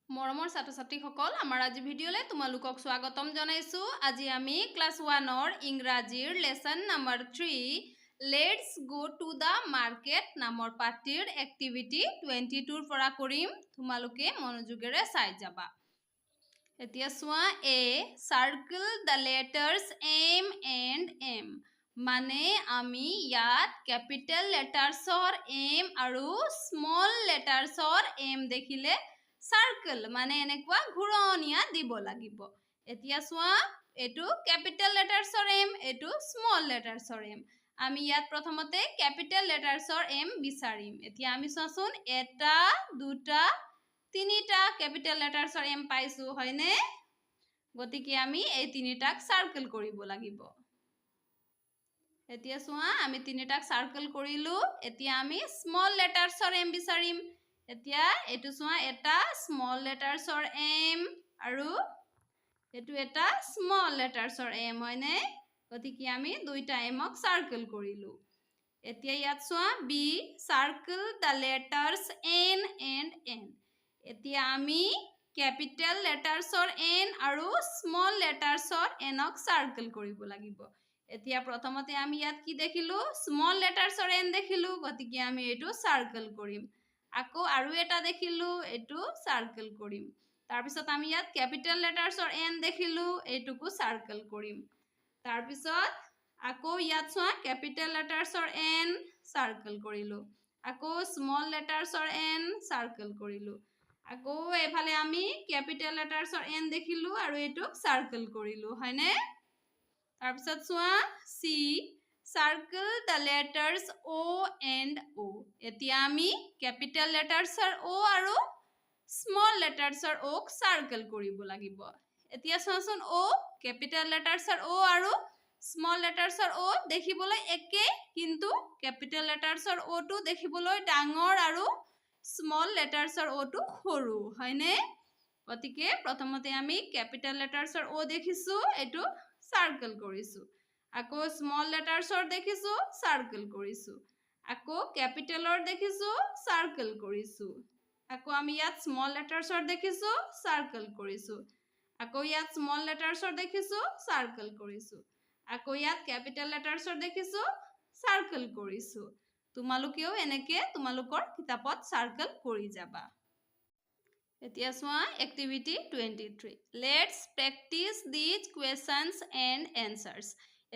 মৰমৰ ছাত্ৰ-ছাত্ৰীসকল আমাৰ আজি ভিডিঅ'লে তোমালোকক স্বাগতম জনাইছো। আজি আমি ক্লাছ 1ৰ ইংৰাজীৰ lesson number 3 let's go to the market নামৰ পাঠটিৰ এক্টিভিটি 22ৰ পৰা কৰিম। তোমালোকে মনোযোগেৰে চাই যাবা। এতিয়া চোৱা এ circle the letters M and M মানে আমি ইয়াত ক্যাপিটেল লেটাৰ্সৰ এম আৰু স্মল লেটাৰ্সৰ এম দেখিলে সাৰ্কেল মানে এনেকুৱা ঘূৰণীয়া দিব লাগিব। এতিয়া চোৱা এটো ক্যাপিটেল লেটাৰ্সৰ এম এটো স্মল লেটাৰ্সৰ এম আমি ইয়াত প্ৰথমতে ক্যাপিটেল লেটাৰ্সৰ এম বিচাৰিম। এতিয়া আমি চোৱাচোন এটা দুটা তিনিটা ক্যাপিটেল লেটাৰ্সৰ এম পাইছো হয়নে গতিকে আমি এই তিনিটাক সাৰ্কেল কৰিব লাগিব। এতিয়া চোৱা আমি তিনিটাক সাৰ্কেল কৰিলো। এতিয়া আমি স্মল লেটাৰ্সৰ এম বিচাৰিম। এতিয়া এটো চোৱা এটা স্মল লেটাৰ্সৰ এম আৰু এটো এটা স্মল লেটাৰ্সৰ এম হয়নে গতিকে আমি দুইটা এমক সাৰ্কেল কৰিলো। এতিয়া ইয়াত চোৱা B circle the letters N and N এতিয়া আমি ক্যাপিটেল লেটাৰ্সৰ এন আৰু স্মল লেটাৰ্সৰ এনক সাৰ্কেল কৰিব লাগিব। এতিয়া প্ৰথমতে আমি ইয়াত কি দেখিলো স্মল লেটাৰ্সৰ এন দেখিলো গতিকে আমি এটো সাৰ্কেল কৰিম। আকৌ আৰু এটা দেখিলো এটো সাৰ্কেল কৰিম। তাৰ পিছত আমি ইয়াত ক্যাপিটেল লেটাৰ্সৰ এন দেখিলো এটুকু সাৰ্কেল কৰিম। তাৰ পিছত আকৌ ইয়াত চোৱা ক্যাপিটেল লেটাৰ্সৰ এন সাৰ্কেল কৰিলো। আকৌ স্মল লেটাৰ্সৰ এন সাৰ্কেল কৰিলো। আকৌ এফালে আমি ক্যাপিটেল লেটাৰ্সৰ এন দেখিলো আৰু এটুক সাৰ্কেল কৰিলো হয়নে। তাৰ পিছত চোৱা সি circle the letters O and ও এতিয়া আমি ক্যাপিটেল লেটাৰ্সৰ ও আৰু স্মল লেটাৰ্সৰ ওক সাৰ্কেল কৰিব লাগিব। এতিয়া চোৱাচোন ও ক্যাপিটেল লেটাৰ্সৰ ও আৰু স্মল লেটাৰ্সৰ ও দেখিবলৈ একে কিন্তু ক্যাপিটেল লেটাৰ্সৰ ও টো দেখিবলৈ ডাঙৰ আৰু স্মল লেটাৰ্সৰ ও টো সৰু হয়নে গতিকে প্ৰথমতে আমি ক্যাপিটেল লেটাৰ্সৰ ও দেখিছো এটো সাৰ্কেল কৰিছো। আকৌ স্মল লেটাৰ্সৰ দেখিছো সাৰ্কেল কৰিছো। আকৌ ক্যাপিটেলৰ দেখিছো সাৰ্কেল কৰিছো। আকৌ আমি ইয়াত স্মল লেটাৰ্সৰ দেখিছো সাৰ্কেল কৰিছো। আকৌ ইয়াত স্মল লেটাৰ্সৰ দেখিছো সাৰ্কেল কৰিছো। আকৌ ইয়াত ক্যাপিটেল লেটাৰ্সৰ দেখিছো সাৰ্কেল কৰিছো। তোমালোকেও এনেকে তোমালোকৰ কিতাপত সাৰ্কেল কৰি যাবা। এতিয়া চোৱা activity 23 let's practice these questions and answers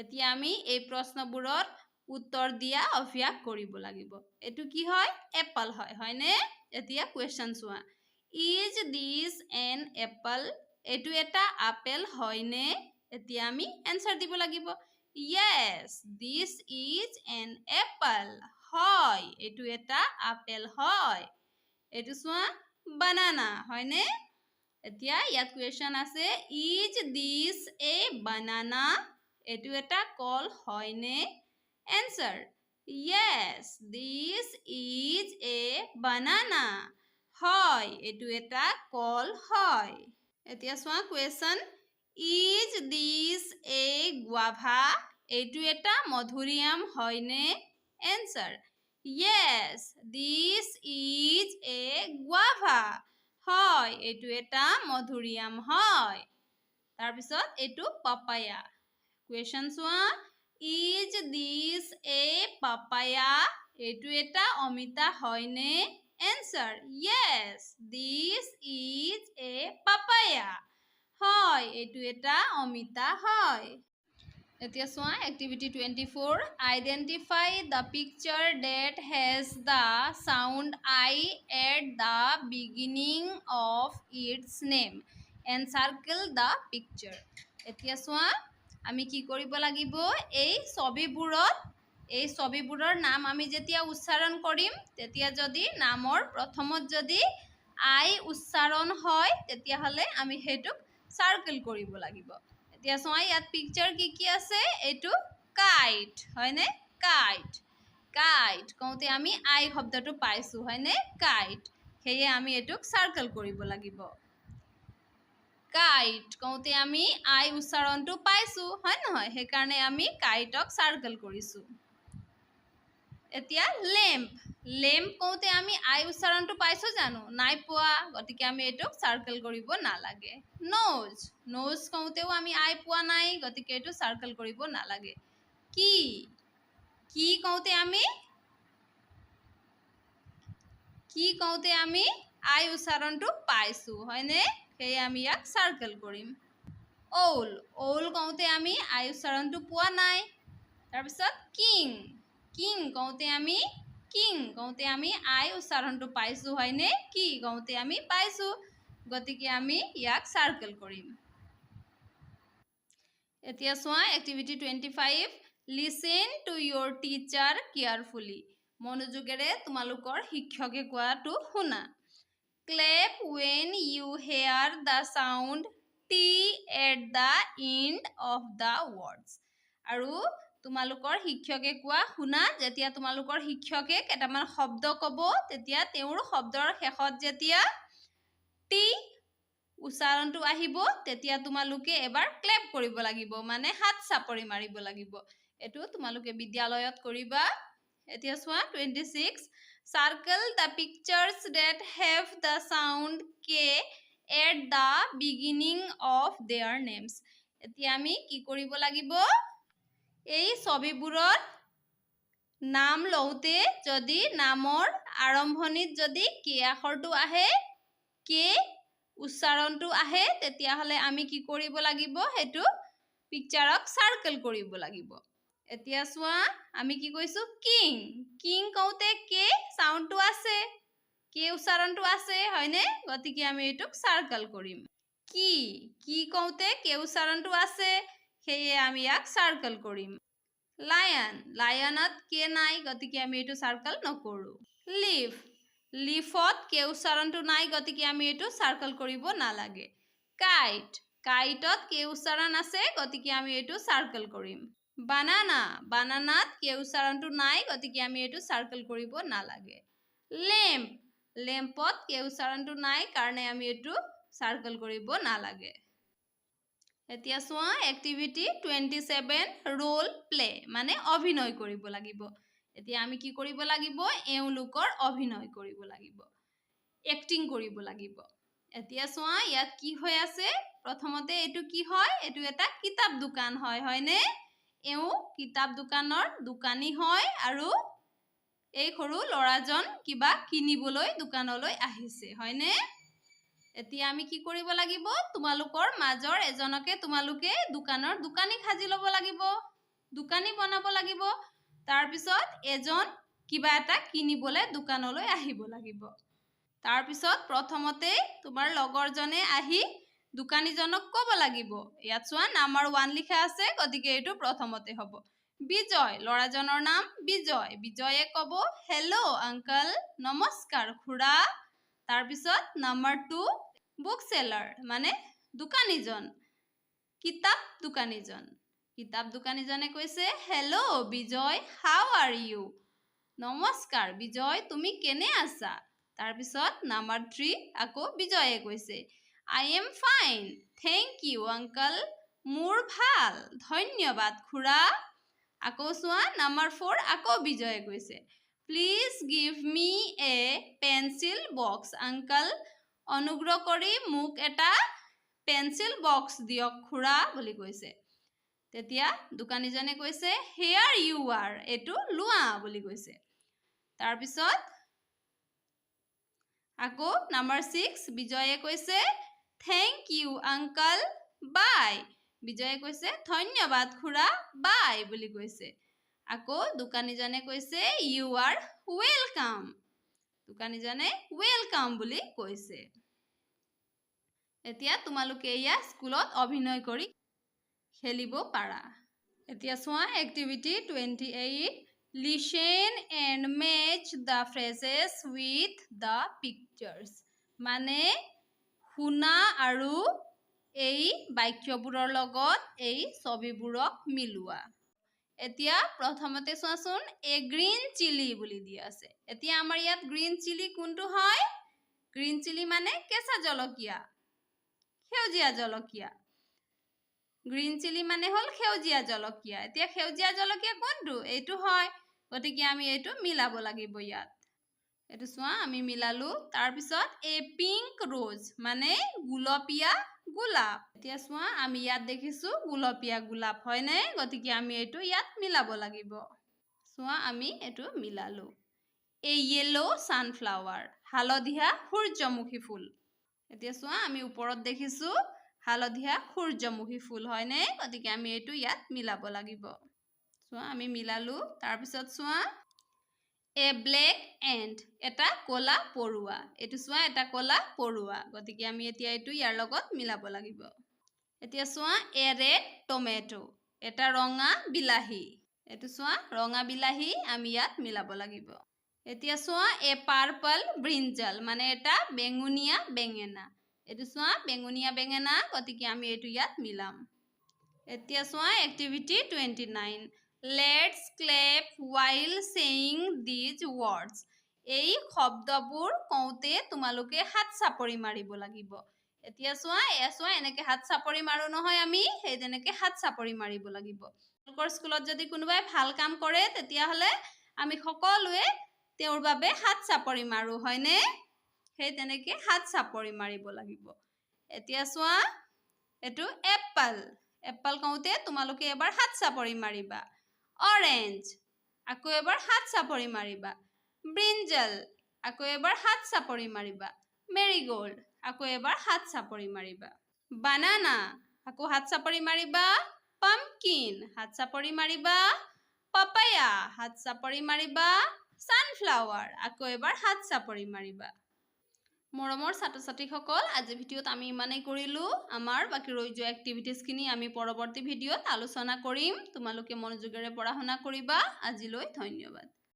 এতিয়া আমি এই প্ৰশ্নবোৰৰ উত্তৰ দিয়া অভ্যাস কৰিব লাগিব। এটো কি হয় এপল হয় হয়নে। এতিয়া কুৱেশ্যন চোৱা ইজ দিছ এন এপল এটো এটা আপেল হয়নে এতিয়া আমি এনসাৰ দিব লাগিব। Yes this is an Apple হয় এটো এটা আপেল হয়। এটো চোৱা বানানা হয়নে। এতিয়া ইয়াত কুৱেশ্যন আছে ইজ দিছ এ বানানা এটো এটা কল হয়নে answer yes this is a banana হয় এটো এটা কল হয়। এতিয়া চোৱা question is this A guava এইটো এটা মধুৰিআম হয়নে answer yes this is a guava হয় এইটো এটা মধুৰিআম হয়। তাৰপিছত এইটো পাপায়া কুৱেশ্যন চোৱা ইজ দিছ এ পাপায়া এইটো এটা অমিতা হয়নে answer yes this is a papaya হয় এইটো এটা অমিতা হয়। এতিয়া চোৱা activity 24 identify the picture that has the sound I at the beginning of its name and circle the picture এতিয়া চোৱা আমি কি কৰিব লাগিব এই ছবিবোৰৰ নাম আমি যেতিয়া উচ্চাৰণ কৰিম তেতিয়া যদি নামৰ প্ৰথমত যদি আই উচ্চাৰণ হয় তেতিয়াহ'লে আমি সেইটোক সাৰ্কেল কৰিব লাগিব। এতিয়া চোৱা ইয়াত পিকচাৰ কি আছে এইটো কাইট হয়নে কাইট কাইট কওঁতে আমি আই শব্দটো পাইছো হয়নে কাইট সেয়ে আমি এটোক সাৰ্কেল কৰিব লাগিব। কাইট কওঁতে আমি আই উচ্চাৰণটো পাইছো হয় নহয় সেইকাৰণে আমি কাইটক সাৰ্কেল কৰিছো। এতিয়া লেম্প লেম্প কওঁতে আমি আই উচ্চাৰণটো পাইছোঁ জানো নাই পোৱা গতিকে আমি এইটোক চাৰ্কেল কৰিব নালাগে নোজ নোজ কওঁতেও আমি আই পোৱা নাই গতিকে এইটো চাৰ্কেল কৰিব নালাগে কি কি কওঁতে আমি আই উচ্চাৰণটো পাইছোঁ হয়নে সেয়ে আমি ইয়াক চাৰ্কেল কৰিম অউল অউল কওঁতে আমি আই উচ্চাৰণটো পোৱা নাই তাৰপিছত কিং কিং কওঁতে আমি আই উচ্চাৰণটো পাইছোঁ হয়নে কি কওঁতে আমি পাইছোঁ গতিকে আমি ইয়াক চাৰ্কেল কৰিম এতিয়া চোৱা activity 25 listen to your teacher carefully মনোযোগেৰে তোমালোকৰ শিক্ষকে কোৱাটো শুনা ক্লেপ when you hear the sound T at the end of the words আৰু তোমালোকৰ শিক্ষকে কোৱা শুনা যেতিয়া তোমালোকৰ শিক্ষকে কেইটামান শব্দ ক'ব তেতিয়া তেওঁৰ শব্দৰ শেষত যেতিয়া টি উচ্চাৰণটো আহিব তেতিয়া তোমালোকে এবাৰ ক্লেপ কৰিব লাগিব মানে হাত চাপৰি মাৰিব লাগিব এটো তোমালোকে বিদ্যালয়ত কৰিবা এতিয়া চোৱা 26 circle the pictures that have the sound K at the beginning of their names এতিয়া আমি কি কৰিব লাগিব এই ছবিবোৰত নাম লওঁতে যদি নামৰ আৰম্ভণিত যদি কে আখৰটো আহে কে উচ্চাৰণটো আহে তেতিয়াহ'লে আমি কি কৰিব লাগিব হেতু পিকচাৰক সাৰ্কেল কৰিব লাগিব এতিয়া চোৱা আমি কি কৈছো কিং কিং কওঁতে কে সাউণ্ডটো আছে কে উচ্চাৰণটো আছে হয়নে গতিকে আমি এটুক সাৰ্কেল কৰিম কি কওঁতে কে উচ্চাৰণটো আছে সেয়ে আমি ইয়াক সাৰ্কেল কৰিম লায়ন লায়নত কে নাই গতিকে আমি এটু সাৰ্কেল নকৰো লিফ লিফত কে উচ্চাৰণটো নাই গতিকে আমি এটু সাৰ্কেল কৰিব নালাগে কাইট কাইটত কে উচ্চাৰণ আছে গতিকে আমি এটু সাৰ্কেল কৰিম বানানা বানানাত কে উচ্চাৰণটো নাই গতিকে আমি এটু সাৰ্কেল কৰিব নালাগে লেম্প লেম্পত কে উচ্চাৰণটো নাই কাৰণে আমি এটু সাৰ্কেল কৰিব নালাগে এতিয়া চোৱা এক্টিভিটি 27 ৰোল প্লে মানে অভিনয় কৰিব লাগিব এতিয়া আমি কি কৰিব লাগিব এওঁলোকৰ অভিনয় কৰিব লাগিব এক্টিং কৰিব লাগিব এতিয়া চোৱা ইয়াত কি হৈ আছে প্ৰথমতে এটু কি হয় এটু এটা কিতাপ দোকান হয় হয়নে এও কিতাপ দোকানৰ দোকানী হয় আৰু এই সৰু লৰাজন কিবা কিনিবলৈ দোকানলৈ আহিছে হয়নে এতিয়া আমি কি কৰিব লাগিব তোমালোকৰ মাজৰ এজনকে তোমালোকে দোকানৰ দোকানী খাজি ল'ব লাগিব দোকানী বনাব লাগিব তাৰ পিছত এজন কিবা এটা কিনিবলৈ দোকানলৈ আহিব লাগিব তাৰ পিছত প্ৰথমতে তোমাৰ লগৰজনে আহি দোকানীজনক ক'ব লাগিব ইয়াত চোৱা নাম্বাৰ 1 লিখা আছে গতিকে এটো প্ৰথমতে হ'ব বিজয় লৰাজনৰ নাম বিজয় বিজয়ে ক'ব হেল্ল আঙ্কেল নমস্কাৰ খুৰা তাৰ পিছত নাম্বাৰ 2 বুক সেলাৰ মানে দোকানীজন কিতাপ দোকানীজনে কৈছে hello Bijoy how are you নমস্কাৰ বিজয় তুমি কেনে আছা তাৰ পিছত নাম্বাৰ 3 আকৌ বিজয়ে কৈছে I am fine thank you uncle মোৰ ভাল ধন্যবাদ খুৰা আকৌ চোৱা নাম্বাৰ 4 আকৌ বিজয়ে কৈছে please give me a pencil box uncle অনুগ্ৰহ কৰি মোক এটা পেন্সিল বক্স দিয়ক খুৰা বুলি কৈছে তেতিয়া দোকানীজনে কৈছে here you are এটো লুৱা বুলি কৈছে তাৰ পিছত আকৌ নাম্বাৰ 6 বিজয়ে কৈছে thank you uncle bye বিজয়ে কৈছে ধন্যবাদ খুৰা বাই বুলি কৈছে আকৌ দোকানীজনে কৈছে you are welcome দোকানীজনে ওয়েলকাম বুলি কৈছে এতিয়া তোমালোকে ইয়া স্কুলত অভিনয় কৰি খেলিব পাৰা এতিয়া চোৱা activity 28 listen and match the phrases with the pictures মানে শুনা আৰু এই বাক্যবোৰৰ লগত এই ছবিবোৰক মিলোৱা এতিয়া প্ৰথমতে চোৱাচোন এ গ্ৰীন চিলি বুলি দিয়া আছে এতিয়া আমাৰ ইয়াত গ্ৰীন চিলি কোনটো হয় গ্ৰীন চিলি মানে কেঁচা জলকীয়া সেউজীয়া জলকীয়া গ্ৰীন চিলি মানে হল সেউজীয়া জলকীয়া এতিয়া সেউজীয়া জলকীয়া কোনটো এইটো হয় গতিকে আমি এইটো মিলাব লাগিব ইয়াত এইটো চোৱা আমি মিলালো তাৰ পিছত এ পিংক ৰ'জ মানে গুলপীয়া গোলাপ এতিয়া চোৱা আমি ইয়াত দেখিছো গুলপীয়া গোলাপ হয়নে গতিকে আমি এইটো ইয়াত মিলাব লাগিব চোৱা আমি এইটো মিলালো এ ইয়েলো সানফ্লাৱাৰ হালধীয়া সূৰ্যমুখী ফুল এতিয়া চোৱা আমি ওপৰত দেখিছো হালধীয়া সূৰ্যমুখী ফুল হয়নে গতিকে আমি এইটো ইয়াত মিলাব লাগিব চোৱা আমি মিলালো তাৰ পিছত চোৱা এ ব্লেক এণ্ড এটা কলা পৰুৱা এইটো চোৱা এটা কলা পৰুৱা গতিকে আমি এতিয়া এইটো ইয়াৰ লগত মিলাব লাগিব এতিয়া চোৱা এ ৰেড টমেটো এটা ৰঙা বিলাহী এইটো চোৱা ৰঙা বিলাহী আমি ইয়াত মিলাব লাগিব এতিয়া চোৱা এ পাৰ্পল ব্ৰিঞ্জাল মানে এটা বেঙুনীয়া বেঙেনা এইটো চোৱা বেঙুনীয়া বেঙেনা গতিকে আমি এইটো ইয়াত মিলাম এতিয়া চোৱা activity 29 let's ক্লেপ while saying these words এই শব্দবোৰ কওঁতে তোমালোকে হাত চাপৰি মাৰিব লাগিব এতিয়া চোৱা এনেকৈ হাত চাপৰি মাৰো নহয় আমি সেই তেনেকৈ হাত চাপৰি মাৰিব লাগিব তোমালোকৰ স্কুলত যদি কোনোবাই ভাল কাম কৰে তেতিয়াহ'লে আমি সকলোৱে তেওঁৰ বাবে হাত চাপৰি মাৰো হয়নে সেই তেনেকৈ হাত চাপৰি মাৰিব লাগিব এতিয়া চোৱা এইটো এপল এপল কওঁতে তোমালোকে এবাৰ হাত চাপৰি মাৰিবা অৰেঞ্জ আকৌ এবাৰ হাত চাপৰি মাৰিবা ব্ৰিঞ্জল আকৌ এবাৰ হাত চাপৰি মাৰিবা মেৰিগোল্ড আকৌ এবাৰ হাত চাপৰি মাৰিবা বানানা আকৌ হাত চাপৰি মাৰিবা পাম্পকিন হাত চাপৰি মাৰিবা পাপায়া হাত চাপৰি মাৰিবা সানফ্লাৱাৰ আকৌ এবাৰ হাত চাপৰি মাৰিবা মৰমৰ ছাত্ৰ ছাত্ৰীসকল আজি ভিডিঅ'ত আমি ইমানেই কৰিলোঁ আমাৰ বাকী ৰৈ যোৱা এক্টিভিটিজখিনি আমি পৰৱৰ্তী ভিডিঅ'ত আলোচনা কৰিম তোমালোকে মনোযোগেৰে পঢ়া শুনা কৰিবা আজিলৈ ধন্যবাদ